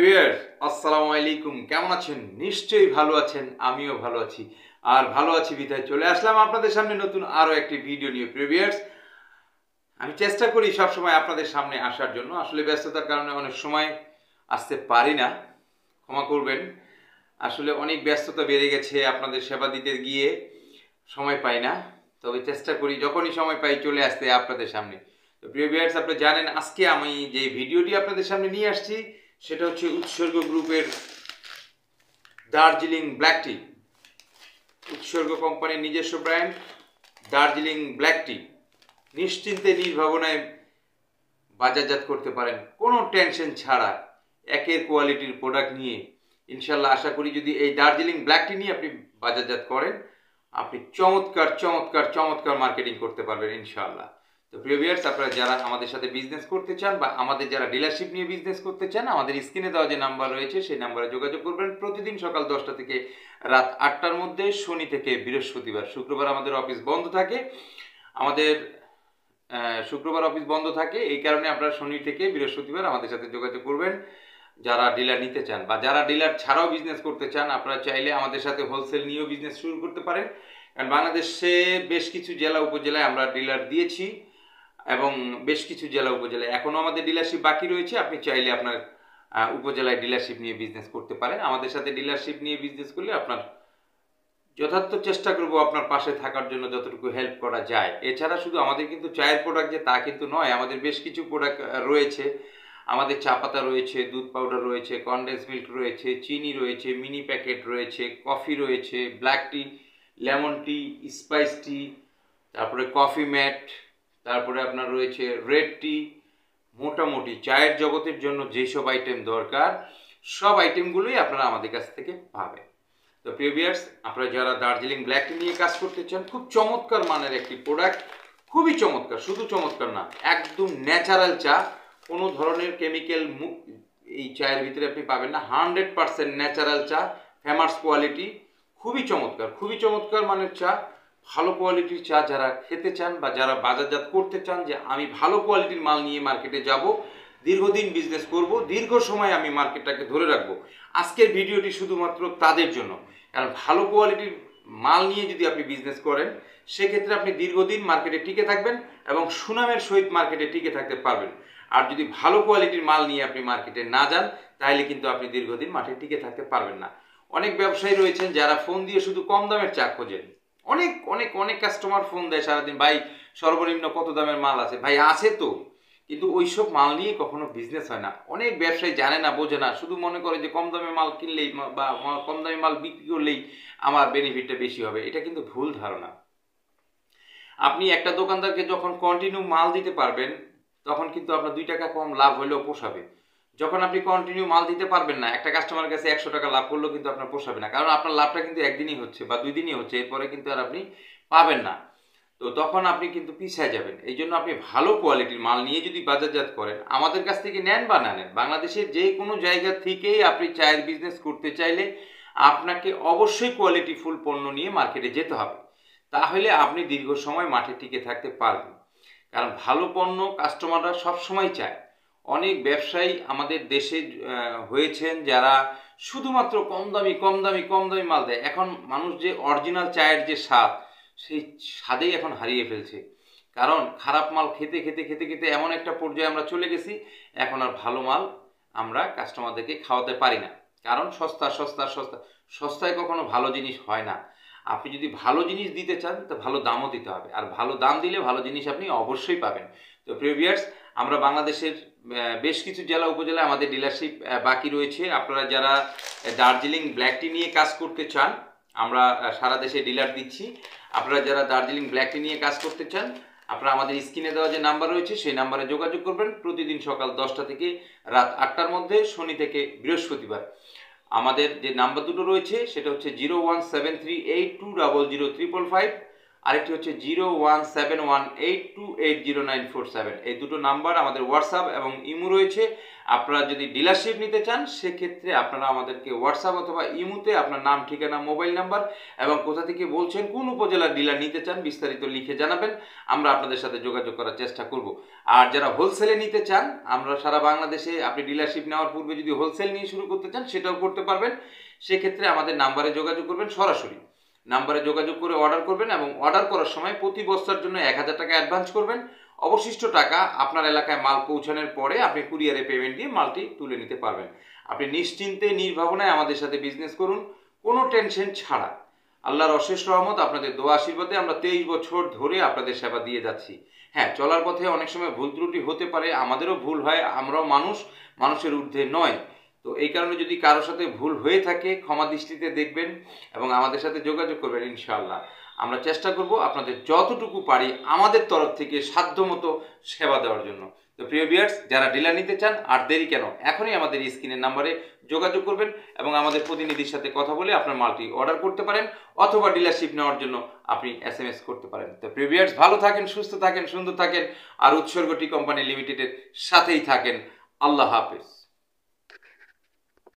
Viewers আসসালামু আলাইকুম, কেমন আছেন? নিশ্চয়ই ভালো আছেন, আমিও ভালো আছি। আর ভালো আছি বিধায় চলে আসলাম আপনাদের সামনে নতুন আরো একটি ভিডিও নিয়ে। ভিউয়ার্স, আমি চেষ্টা করি সবসময় আপনাদের সামনে আসার জন্য। আসলে ব্যস্ততার কারণে অনেক সময় আসতে পারি না, ক্ষমা করবেন। আসলে অনেক ব্যস্ততা বেড়ে গেছে, আপনাদের সেবা দিতে গিয়ে সময় পাই না। তবে চেষ্টা করি যখনই সময় পাই চলে আসতে আপনাদের সামনে। তো প্রিয় ভিউয়ার্স, আপনি জানেন আজকে আমি যে ভিডিওটি আপনাদের সামনে নিয়ে আসছি সেটা হচ্ছে উৎসর্গ গ্রুপের দার্জিলিং ব্ল্যাক টি। উৎসর্গ কোম্পানির নিজস্ব ব্র্যান্ড দার্জিলিং ব্ল্যাক টি নিশ্চিন্তে নির্ভাবনায় বাজারজাত করতে পারেন কোনো টেনশন ছাড়া, একের কোয়ালিটির প্রোডাক্ট নিয়ে। ইনশাল্লাহ আশা করি যদি এই দার্জিলিং ব্ল্যাক টি নিয়ে আপনি বাজারজাত করেন, আপনি চমৎকার চমৎকার চমৎকার মার্কেটিং করতে পারবেন ইনশাআল্লাহ। তো প্রিয় ভিউয়ার্স, আপনারা যারা আমাদের সাথে বিজনেস করতে চান বা আমাদের যারা ডিলারশিপ নিয়ে বিজনেস করতে চান, আমাদের স্ক্রিনে দেওয়া যে নাম্বার রয়েছে সেই নাম্বারে যোগাযোগ করবেন। প্রতিদিন সকাল 10টা থেকে রাত 8টার মধ্যে, শনি থেকে বৃহস্পতিবার। শুক্রবার আমাদের অফিস বন্ধ থাকে। শুক্রবার অফিস বন্ধ থাকে, এই কারণে আপনারা শনি থেকে বৃহস্পতিবার আমাদের সাথে যোগাযোগ করবেন যারা ডিলার নিতে চান বা যারা ডিলার ছাড়াও বিজনেস করতে চান। আপনারা চাইলে আমাদের সাথে হোলসেল নিয়েও বিজনেস শুরু করতে পারেন, কারণ বাংলাদেশে বেশ কিছু জেলা উপজেলায় আমরা ডিলার দিয়েছি এবং বেশ কিছু জেলা উপজেলায় এখনও আমাদের ডিলারশিপ বাকি রয়েছে। আপনি চাইলে আপনার উপজেলায় ডিলারশিপ নিয়ে বিজনেস করতে পারেন। আমাদের সাথে ডিলারশিপ নিয়ে বিজনেস করলে আপনার যথার্থ চেষ্টা করব আপনার পাশে থাকার জন্য, যতটুকু হেল্প করা যায়। এছাড়া শুধু আমাদের কিন্তু চায়ের প্রোডাক্ট যে তা কিন্তু নয়, আমাদের বেশ কিছু প্রোডাক্ট রয়েছে। আমাদের চা পাতা রয়েছে, দুধ পাউডার রয়েছে, কনডেন্স মিল্ক রয়েছে, চিনি রয়েছে, মিনি প্যাকেট রয়েছে, কফি রয়েছে, ব্ল্যাক টি, লেমন টি, স্পাইস টি, তারপরে কফি ম্যাট, তারপরে আপনার রয়েছে রেড টি। মোটামুটি চায়ের জগতের জন্য যেসব আইটেম দরকার সব আইটেমগুলোই আপনারা আমাদের কাছ থেকে পাবেন। তো প্রিয় ভিউয়ার্স, আপনারা যারা দার্জিলিং ব্ল্যাক টি নিয়ে কাজ করতে চান, খুব চমৎকার মানের একটি প্রোডাক্ট, খুবই চমৎকার, শুধু চমৎকার না, একদম ন্যাচারাল চা, কোনো ধরনের কেমিক্যাল এই চায়ের ভিতরে আপনি পাবেন না। 100% ন্যাচারাল চা, ফেমাস কোয়ালিটি, খুবই চমৎকার, খুবই চমৎকার মানের চা। ভালো কোয়ালিটির চা যারা খেতে চান বা যারা বাজারজাত করতে চান, যে আমি ভালো কোয়ালিটির মাল নিয়ে মার্কেটে যাব, দীর্ঘদিন বিজনেস করব, দীর্ঘ সময় আমি মার্কেটটাকে ধরে রাখবো, আজকের ভিডিওটি শুধুমাত্র তাদের জন্য। কারণ ভালো কোয়ালিটির মাল নিয়ে যদি আপনি বিজনেস করেন, সেক্ষেত্রে আপনি দীর্ঘদিন মার্কেটে টিকে থাকবেন এবং সুনামের সহিত মার্কেটে টিকে থাকতে পারবেন। আর যদি ভালো কোয়ালিটির মাল নিয়ে আপনি মার্কেটে না যান, তাহলে কিন্তু আপনি দীর্ঘদিন মাঠে টিকে থাকতে পারবেন না। অনেক ব্যবসায়ী রয়েছেন যারা ফোন দিয়ে শুধু কম দামের চা খোঁজেন। অনেক অনেক অনেক কাস্টমার ফোন দেয় সারাদিন, ভাই সর্বনিম্ন কত দামের মাল আছে, ভাই আছে তো, কিন্তু ওইসব মাল নিয়ে কখনো বিজনেস হয় না। অনেক ব্যবসায়ী জানে না, বোঝে না, শুধু মনে করে যে কম দামে মাল কিনলেই বা কম দামে মাল বিক্রি করলেই আমার বেনিফিটটা বেশি হবে। এটা কিন্তু ভুল ধারণা। আপনি একটা দোকানদারকে যখন কন্টিনিউ মাল দিতে পারবেন, তখন কিন্তু আপনার 2 টাকা কম লাভ হলেও পোষাবে। যখন আপনি কন্টিনিউ মাল দিতে পারবেন না, একটা কাস্টমারের কাছে 100 টাকা লাভ করলেও কিন্তু আপনার পোষাবে না, কারণ আপনার লাভটা কিন্তু একদিনই হচ্ছে বা 2 দিনই হচ্ছে, এরপরে কিন্তু আর আপনি পাবেন না। তো তখন আপনি কিন্তু পিছিয়ে যাবেন। এই জন্য আপনি ভালো কোয়ালিটির মাল নিয়ে যদি বাজারজাত করেন, আমাদের কাছ থেকে নেন বা না নেন, বাংলাদেশের যে কোনো জায়গা থেকেই আপনি চায়ের বিজনেস করতে চাইলে আপনাকে অবশ্যই কোয়ালিটি ফুল পণ্য নিয়ে মার্কেটে যেতে হবে, তাহলে আপনি দীর্ঘ সময় মাঠে টিকে থাকতে পারবেন। কারণ ভালো পণ্য কাস্টমাররা সবসময় চায়। অনেক ব্যবসায়ী আমাদের দেশে হয়েছেন যারা শুধুমাত্র কম দামি কম দামি কম দামি মাল দেয়। এখন মানুষ যে অরিজিনাল চায়ের যে স্বাদ, সেই স্বাদেই এখন হারিয়ে ফেলছে। কারণ খারাপ মাল খেতে খেতে খেতে খেতে এমন একটা পর্যায়ে আমরা চলে গেছি, এখন আর ভালো মাল আমরা কাস্টমারদেরকে খাওয়াতে পারি না। কারণ সস্তা সস্তা সস্তা, সস্তায় কখনো ভালো জিনিস হয় না। আপনি যদি ভালো জিনিস দিতে চান, তো ভালো দামও দিতে হবে, আর ভালো দাম দিলে ভালো জিনিস আপনি অবশ্যই পাবেন। তো প্রিয় ভিউয়ার্স, আমরা বাংলাদেশের বেশ কিছু জেলা উপজেলায় আমাদের ডিলারশিপ বাকি রয়েছে। আপনারা যারা দার্জিলিং ব্ল্যাক টি নিয়ে কাজ করতে চান, আমরা সারা দেশে ডিলার দিচ্ছি। আপনারা যারা দার্জিলিং ব্ল্যাক টি নিয়ে কাজ করতে চান, আপনারা আমাদের স্ক্রিনে দেওয়া যে নাম্বার রয়েছে সেই নাম্বারে যোগাযোগ করবেন। প্রতিদিন সকাল 10টা থেকে রাত 8টার মধ্যে, শনি থেকে বৃহস্পতিবার। আমাদের যে নাম্বার দুটো রয়েছে সেটা হচ্ছে 01738200555 আরেকটি হচ্ছে 017182800947। এই দুটো নাম্বার আমাদের হোয়াটসঅ্যাপ এবং ইমো রয়েছে। আপনারা যদি ডিলারশিপ নিতে চান সেক্ষেত্রে আপনারা আমাদেরকে হোয়াটসঅ্যাপ অথবা ইমোতে আপনার নাম, ঠিকানা, মোবাইল নাম্বার এবং কোথা থেকে বলছেন, কোন উপজেলার ডিলার নিতে চান বিস্তারিত লিখে জানাবেন। আমরা আপনাদের সাথে যোগাযোগ করার চেষ্টা করব। আর যারা হোলসেলে নিতে চান, আমরা সারা বাংলাদেশে, আপনি ডিলারশিপ নেওয়ার পূর্বে যদি হোলসেল নিয়ে শুরু করতে চান সেটাও করতে পারবেন। সেক্ষেত্রে আমাদের নাম্বারে যোগাযোগ করবেন, সরাসরি নাম্বারে যোগাযোগ করে অর্ডার করবেন এবং অর্ডার করার সময় প্রতি বস্তার জন্য 1000 টাকা অ্যাডভান্স করবেন। অবশিষ্ট টাকা আপনার এলাকায় মাল পৌঁছানোর পরে আপনি কুরিয়ারে পেমেন্ট দিয়ে মালটি তুলে নিতে পারবেন। আপনি নিশ্চিন্তে নির্ভাবনায় আমাদের সাথে বিজনেস করুন, কোনো টেনশন ছাড়া। আল্লাহর অশেষ রহমত, আপনাদের দোয়া আশীর্বাদে আমরা 23 বছর ধরে আপনাদের সেবা দিয়ে যাচ্ছি। হ্যাঁ, চলার পথে অনেক সময় ভুল ত্রুটি হতে পারে, আমাদেরও ভুল হয়, আমরাও মানুষ, মানুষের ঊর্ধ্বে নয়। তো এই কারণে যদি কারোর সাথে ভুল হয়ে থাকে ক্ষমা দৃষ্টিতে দেখবেন এবং আমাদের সাথে যোগাযোগ করবেন। ইনশাআল্লাহ আমরা চেষ্টা করব আপনাদের যতটুকু পারি আমাদের তরফ থেকে সাধ্যমতো সেবা দেওয়ার জন্য। তো প্রিয় ভিউয়ার্স, যারা ডিলার নিতে চান আর দেরি কেন, এখনই আমাদের স্ক্রিনের নাম্বারে যোগাযোগ করবেন এবং আমাদের প্রতিনিধির সাথে কথা বলে আপনার মালটি অর্ডার করতে পারেন অথবা ডিলারশিপ নেওয়ার জন্য আপনি SMS করতে পারেন। তো প্রিয় ভিউয়ার্স, ভালো থাকেন, সুস্থ থাকেন, সুন্দর থাকেন আর উৎসর্গ টি কোম্পানি লিমিটেডের সাথেই থাকেন। আল্লাহ হাফেজ।